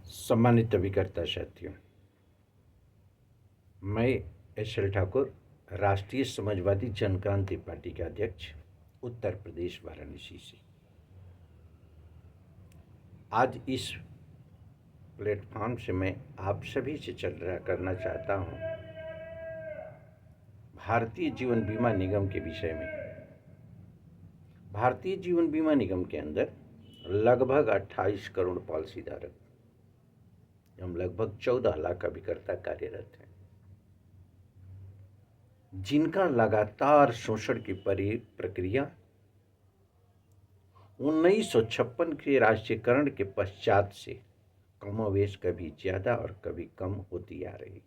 सम्मानित अभिकर्ता साथियों, मैं एस.एल. ठाकुर, राष्ट्रीय समाजवादी जनक्रांति पार्टी के अध्यक्ष, उत्तर प्रदेश वाराणसी से आज इस प्लेटफॉर्म से मैं आप सभी से चर्चा करना चाहता हूं भारतीय जीवन बीमा निगम के विषय में। भारतीय जीवन बीमा निगम के अंदर लगभग 28 करोड़ पॉलिसी धारक एवं लगभग 14 लाख अभिकर्ता कार्यरत हैं, जिनका लगातार शोषण की प्रक्रिया 1956 के राष्ट्रीयकरण के पश्चात से कमोवेश कभी ज्यादा और कभी कम होती आ रही।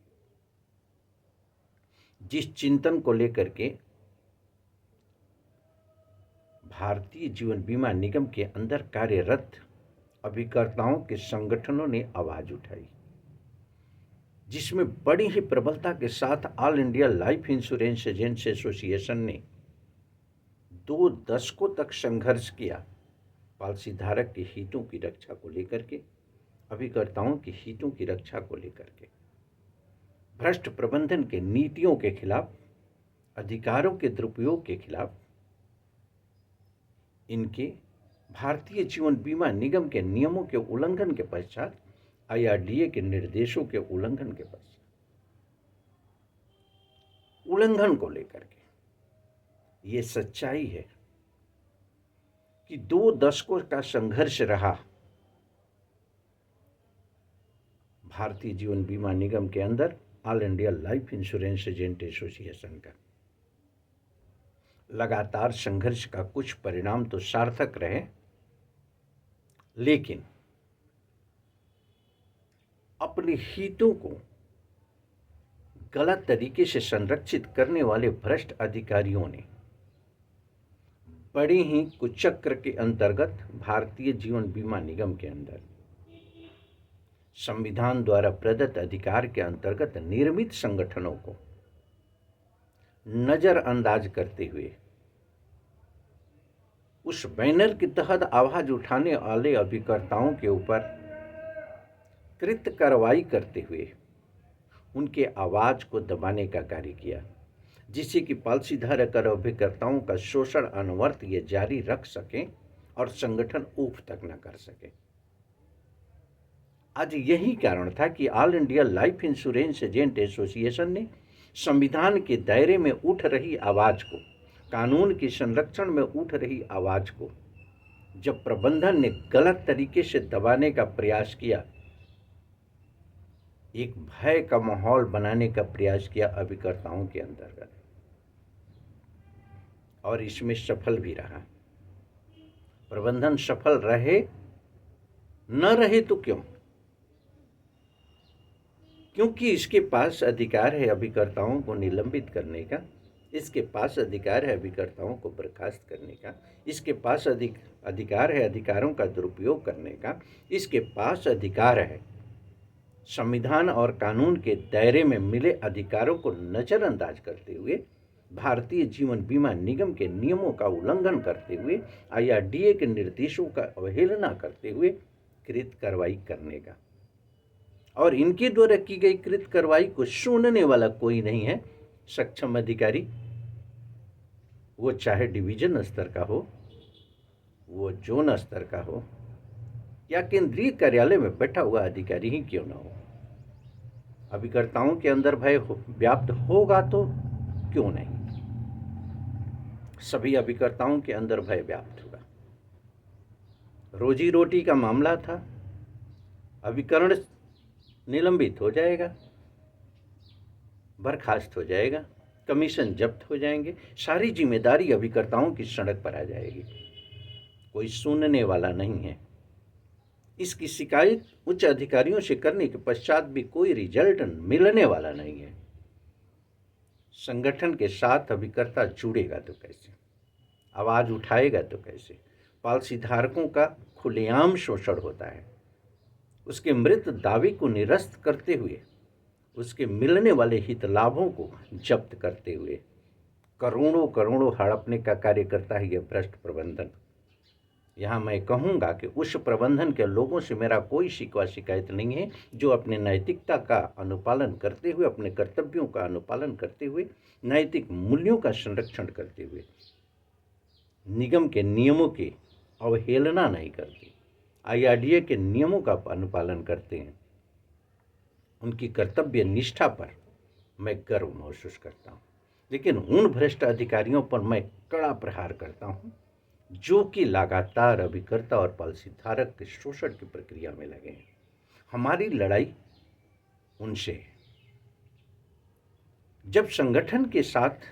जिस चिंतन को लेकर के भारतीय जीवन बीमा निगम के अंदर कार्यरत अभिकर्ताओं के संगठनों ने आवाज उठाई, जिसमें बड़ी ही प्रबलता के साथ all India life insurance agents association ने 2 दशकों तक संघर्ष किया पॉलिसी धारक के हितों की रक्षा को लेकर के, अभिकर्ताओं के हितों की रक्षा को लेकर के, भ्रष्ट प्रबंधन के नीतियों के खिलाफ, अधिकारों के दुरुपयोग के खिलाफ, इनके भारतीय जीवन बीमा निगम के नियमों के उल्लंघन के पश्चात, IRDA के निर्देशों के उल्लंघन के पश्चात, उल्लंघन को लेकर के ये सच्चाई है कि 2 दशकों का संघर्ष रहा भारतीय जीवन बीमा निगम के अंदर all India life insurance agent association का। लगातार संघर्ष का कुछ परिणाम तो सार्थक रहे, लेकिन अपने हितों को गलत तरीके से संरक्षित करने वाले भ्रष्ट अधिकारियों ने बड़े ही कुचक्र के अंतर्गत भारतीय जीवन बीमा निगम के अंदर संविधान द्वारा प्रदत्त अधिकार के अंतर्गत निर्मित संगठनों को नजरअंदाज करते हुए उस बैनर के तहत आवाज उठाने वाले अभिकर्ताओं के ऊपर कृत कार्रवाई करते हुए उनके आवाज को दबाने का कार्य किया, जिससे कि पॉलिसी धारक और अभिकर्ताओं का शोषण अनवरत ये जारी रख सकें और संगठन ऊफ तक न कर सके। आज यही कारण था कि all India life insurance agent association ने संविधान के दायरे में उठ रही आवाज को, कानून के संरक्षण में उठ रही आवाज को जब प्रबंधन ने गलत तरीके से दबाने का प्रयास किया, एक भय का माहौल बनाने का प्रयास किया अभिकर्ताओं के अंतर्गत, और इसमें सफल भी रहा। प्रबंधन सफल रहे न रहे तो क्यों? क्योंकि इसके पास अधिकार है अभिकर्ताओं को निलंबित करने का, इसके पास अधिकार है अभिकर्ताओं को बर्खास्त करने का, इसके पास अधिकार है अधिकारों का दुरुपयोग करने का, इसके पास अधिकार है संविधान और कानून के दायरे में मिले अधिकारों को नजरअंदाज करते हुए, भारतीय जीवन बीमा निगम के नियमों का उल्लंघन करते हुए, IRDA के निर्देशों का अवहेलना करते हुए कृत कार्रवाई करने का। और इनके द्वारा की गई कृत कार्रवाई को सुनने वाला कोई नहीं है सक्षम अधिकारी, वो चाहे डिवीजन स्तर का हो, वो जोन स्तर का हो, या केंद्रीय कार्यालय में बैठा हुआ अधिकारी ही क्यों न हो। अभिकर्ताओं के अंदर भय व्याप्त होगा तो क्यों नहीं, सभी अभिकर्ताओं के अंदर भय व्याप्त होगा। रोजी रोटी का मामला था, अभिकरण निलंबित हो जाएगा, बर्खास्त हो जाएगा, कमीशन जब्त हो जाएंगे, सारी जिम्मेदारी अभिकर्ताओं की सड़क पर आ जाएगी, कोई सुनने वाला नहीं है। इसकी शिकायत उच्च अधिकारियों से करने के पश्चात भी कोई रिजल्ट मिलने वाला नहीं है। संगठन के साथ अभिकर्ता जुड़ेगा तो कैसे, आवाज उठाएगा तो कैसे? पॉलिसी धारकों का खुलेआम शोषण होता है, उसके मृत दावे को निरस्त करते हुए, उसके मिलने वाले हित लाभों को जब्त करते हुए करोड़ों करोड़ों हड़पने का कार्य करता है यह भ्रष्ट प्रबंधन। यहाँ मैं कहूँगा कि उस प्रबंधन के लोगों से मेरा कोई शिकवा शिकायत नहीं है जो अपने नैतिकता का अनुपालन करते हुए, अपने कर्तव्यों का अनुपालन करते हुए, नैतिक मूल्यों का संरक्षण करते हुए निगम के नियमों की अवहेलना नहीं करते, IRDA के नियमों का अनुपालन करते हैं। उनकी कर्तव्य निष्ठा पर मैं गर्व महसूस करता हूँ। लेकिन उन भ्रष्ट अधिकारियों पर मैं कड़ा प्रहार करता हूँ जो कि लगातार अभिकर्ता और पॉलिसी धारक के शोषण की प्रक्रिया में लगे हैं। हमारी लड़ाई उनसे है। जब संगठन के साथ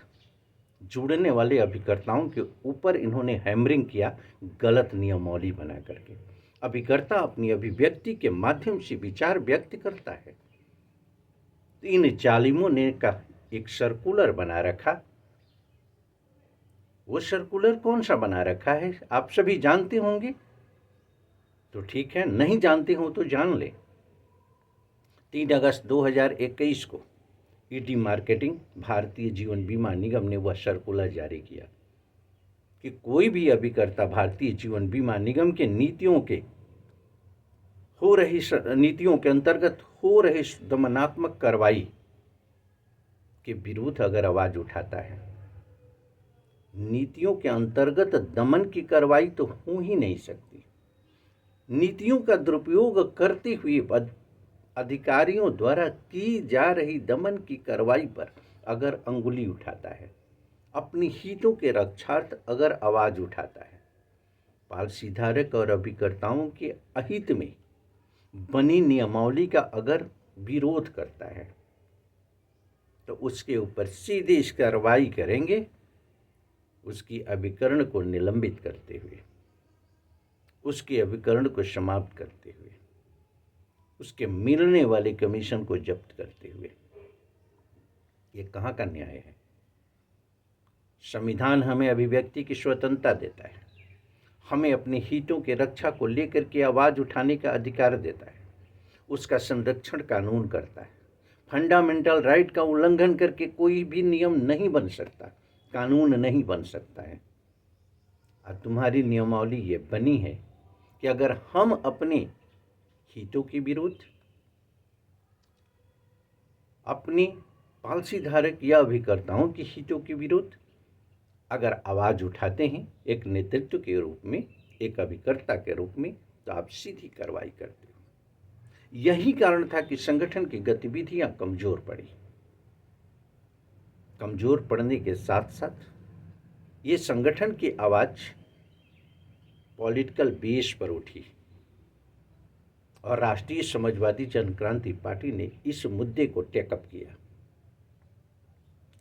जुड़ने वाले अभिकर्ताओं के ऊपर इन्होंने हैमरिंग किया गलत नियमावली बना करके, अभिकर्ता अपनी अभिव्यक्ति के माध्यम से विचार व्यक्त करता है, तो इन जालिमों ने का एक सर्कुलर बना रखा। वो सर्कुलर कौन सा बना रखा है आप सभी जानते होंगे, तो ठीक है, नहीं जानते हो तो जान ले। 3 अगस्त 2021 को ईडी मार्केटिंग भारतीय जीवन बीमा निगम ने वह सर्कुलर जारी किया कि कोई भी अभिकर्ता भारतीय जीवन बीमा निगम के नीतियों के अंतर्गत हो रही दमनात्मक कार्रवाई के विरुद्ध अगर आवाज उठाता है, नीतियों के अंतर्गत दमन की कार्रवाई तो हो ही नहीं सकती। नीतियों का दुरुपयोग करते हुए अधिकारियों द्वारा की जा रही दमन की कार्रवाई पर अगर अंगुली उठाता है, अपनी हितों के रक्षार्थ अगर आवाज उठाता है, पॉलिसी धारक और अभिकर्ताओं के अहित में बनी नियमावली का अगर विरोध करता है, तो उसके ऊपर सीधी कार्रवाई करेंगे, उसकी अभिकरण को निलंबित करते हुए, उसके अभिकरण को समाप्त करते हुए, उसके मिलने वाले कमीशन को जब्त करते हुए। ये कहाँ का न्याय है? संविधान हमें अभिव्यक्ति की स्वतंत्रता देता है, हमें अपने हितों के रक्षा को लेकर के आवाज़ उठाने का अधिकार देता है, उसका संरक्षण कानून करता है। फंडामेंटल राइट का उल्लंघन करके कोई भी नियम नहीं बन सकता, कानून नहीं बन सकता है। और तुम्हारी नियमावली ये बनी है कि अगर हम अपने हितों के विरुद्ध, अपनी पॉलिसी धारक या अभिकर्ताओं के हितों के विरुद्ध अगर आवाज़ उठाते हैं एक नेतृत्व के रूप में, एक अभिकर्ता के रूप में, तो आप सीधी कार्रवाई करते हो। यही कारण था कि संगठन की गतिविधियां कमजोर पड़ी। कमजोर पड़ने के साथ साथ ये संगठन की आवाज़ पॉलिटिकल बेस पर उठी और राष्ट्रीय समाजवादी जनक्रांति पार्टी ने इस मुद्दे को टेकअप किया।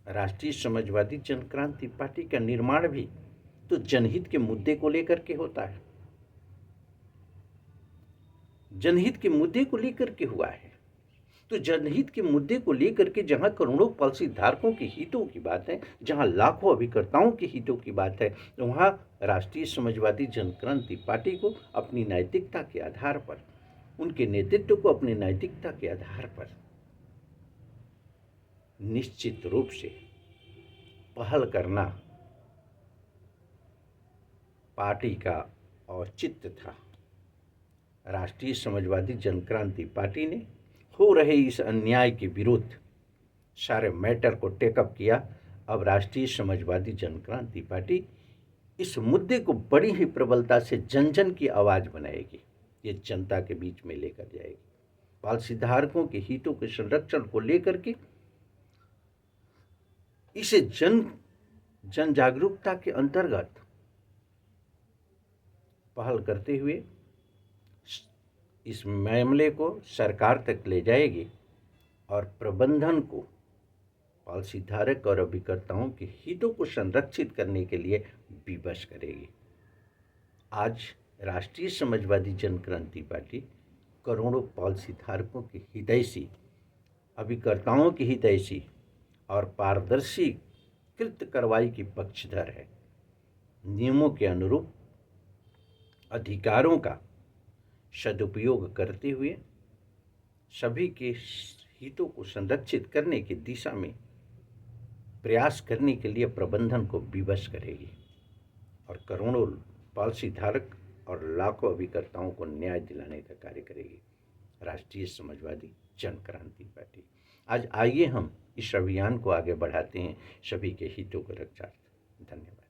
राष्ट्रीय समाजवादी जनक्रांति पार्टी का निर्माण भी तो जनहित के मुद्दे को लेकर के होता है, जनहित के मुद्दे को लेकर के हुआ है। तो जनहित के मुद्दे को लेकर के जहां करोड़ों पॉलिसी धारकों के हितों की बात है, जहां लाखों अभिकर्ताओं के हितों की बात है, तो वहां राष्ट्रीय समाजवादी जनक्रांति पार्टी को अपनी नैतिकता के आधार पर, उनके नेतृत्व को अपनी नैतिकता के आधार पर निश्चित रूप से पहल करना पार्टी का औचित्य था। राष्ट्रीय समाजवादी जनक्रांति पार्टी ने हो रहे इस अन्याय के विरुद्ध सारे मैटर को टेकअप किया। अब राष्ट्रीय समाजवादी जनक्रांति पार्टी इस मुद्दे को बड़ी ही प्रबलता से जन जन की आवाज़ बनाएगी, ये जनता के बीच में लेकर जाएगी। पॉलिसी धारकों के हितों के संरक्षण को लेकर के इसे जन जागरूकता के अंतर्गत पहल करते हुए इस मामले को सरकार तक ले जाएगी और प्रबंधन को, पॉलिसी धारक और अभिकर्ताओं के हितों को संरक्षित करने के लिए विवश करेगी। आज राष्ट्रीय समाजवादी जनक्रांति पार्टी करोड़ों पॉलिसी धारकों के हितैषी, अभिकर्ताओं की हितैषी और पारदर्शी कृत कार्रवाई की पक्षधर है। नियमों के अनुरूप अधिकारों का सदुपयोग करते हुए सभी के हितों को संरक्षित करने की दिशा में प्रयास करने के लिए प्रबंधन को विवश करेगी और करोड़ों पॉलिसी धारक और लाखों अभिकर्ताओं को न्याय दिलाने का कार्य करेगी राष्ट्रीय समाजवादी जन क्रांति पार्टी। आज आइए हम इस अभियान को आगे बढ़ाते हैं सभी के हितों को रक्षार्थ। धन्यवाद।